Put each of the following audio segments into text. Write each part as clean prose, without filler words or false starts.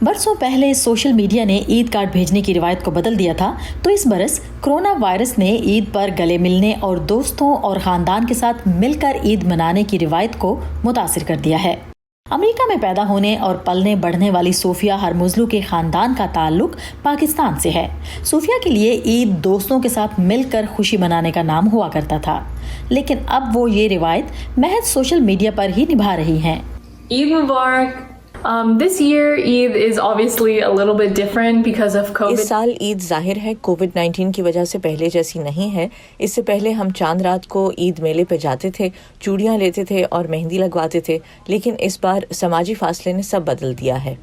برسوں پہلے social media نے عید کارڈ بھیجنے کی روایت کو بدل دیا تھا، تو اس برس کرونا وائرس نے عید پر گلے ملنے اور دوستوں اور خاندان کے ساتھ مل کر عید منانے کی روایت کو متاثر کر دیا ہے۔ امریکہ میں پیدا ہونے اور پلنے بڑھنے والی صوفیہ ہرمزلو کے خاندان کا تعلق پاکستان سے ہے۔ صوفیہ کے لیے عید دوستوں کے ساتھ مل کر خوشی منانے کا نام ہوا کرتا تھا، لیکن اب وہ یہ روایت محض سوشل میڈیا پر ہی نبھا رہی ہیں۔ عید مبارک۔ This year Eid is obviously a little bit different because of COVID. اس سال عید ظاہر ہے کووڈ-19 کی وجہ سے پہلے جیسی نہیں ہے۔ اس سے پہلے ہم چاند رات کو عید میلے پہ جاتے تھے، چوڑیاں لیتے تھے اور مہندی لگواتے تھے، لیکن اس بار سماجی فاصلے نے سب بدل دیا ہے۔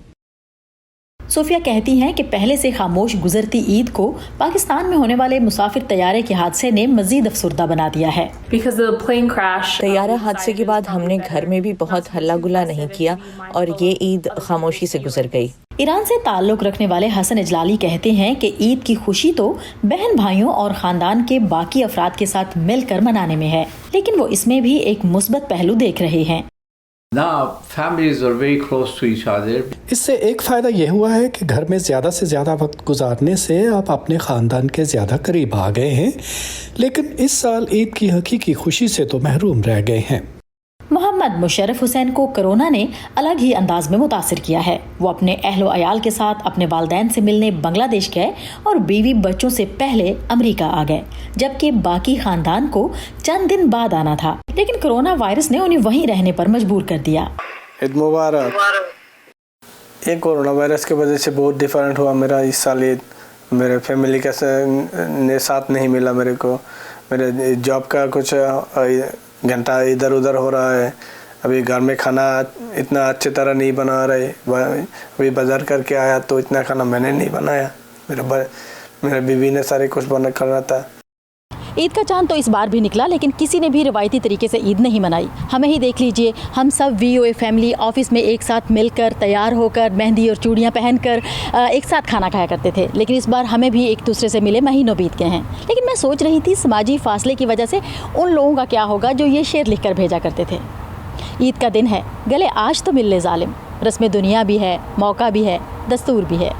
صوفیہ کہتی ہیں کہ پہلے سے خاموش گزرتی عید کو پاکستان میں ہونے والے مسافر طیارے کے حادثے نے مزید افسردہ بنا دیا ہے۔ Because of the plane crash. طیارہ حادثے کے بعد ہم نے گھر میں بھی بہت ہلہ گلا نہیں کیا اور یہ عید خاموشی سے گزر گئی۔ ایران سے تعلق رکھنے والے حسن اجلالی کہتے ہیں کہ عید کی خوشی تو بہن بھائیوں اور خاندان کے باقی افراد کے ساتھ مل کر منانے میں ہے، لیکن وہ اس میں بھی ایک مثبت پہلو دیکھ رہے ہیں۔ Now families are very close to each other. اس سے ایک فائدہ یہ ہوا ہے کہ گھر میں زیادہ سے زیادہ وقت گزارنے سے آپ اپنے خاندان کے زیادہ قریب آ گئے ہیں، لیکن اس سال عید کی حقیقی خوشی سے تو محروم رہ گئے ہیں۔ محمد مشرف حسین کو کرونا نے الگ ہی انداز میں متاثر کیا ہے۔ وہ اپنے اہل و عیال کے ساتھ اپنے والدین سے ملنے بنگلہ دیش گئے اور بیوی بچوں سے پہلے امریکہ آ گئے، جبکہ باقی خاندان کو چند دن بعد آنا تھا، لیکن کرونا وائرس نے انہیں وہیں رہنے پر مجبور کر دیا۔ عید مبارک۔ یہ کورونا وائرس کی وجہ سے بہت ڈیفرنٹ ہوا میرا اس سال عید۔ میرے فیملی کا ساتھ نہیں ملا میرے کو، میرے جاب کا کچھ گھنٹہ ادھر ادھر ہو رہا ہے۔ ابھی گھر میں کھانا اتنا اچھی طرح نہیں بنا رہے، ابھی بازار کر کے آیا تو اتنا کھانا میں نے نہیں بنایا، میرے بیوی نے سارے کچھ بنا کرنا تھا۔ عید کا چاند تو اس بار بھی نکلا، لیکن کسی نے بھی روایتی طریقے سے عید نہیں منائی۔ ہمیں ہی دیکھ لیجئے، ہم سب VOA فیملی آفس میں ایک ساتھ مل کر، تیار ہو کر، مہندی اور چوڑیاں پہن کر ایک ساتھ کھانا کھایا کرتے تھے، لیکن اس بار ہمیں بھی ایک دوسرے سے ملے مہینوں بیت گئے ہیں۔ لیکن میں سوچ رہی تھی سماجی فاصلے کی وجہ سے ان لوگوں کا کیا ہوگا جو یہ شعر لکھ کر بھیجا کرتے تھے: عید کا دن ہے، گلے آج تو مل لے ظالم، رسم دنیا بھی ہے، موقع بھی ہے، دستور بھی ہے۔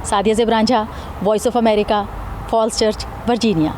Sadia Zubran Jha, voice of America, Falls Church, Virginia.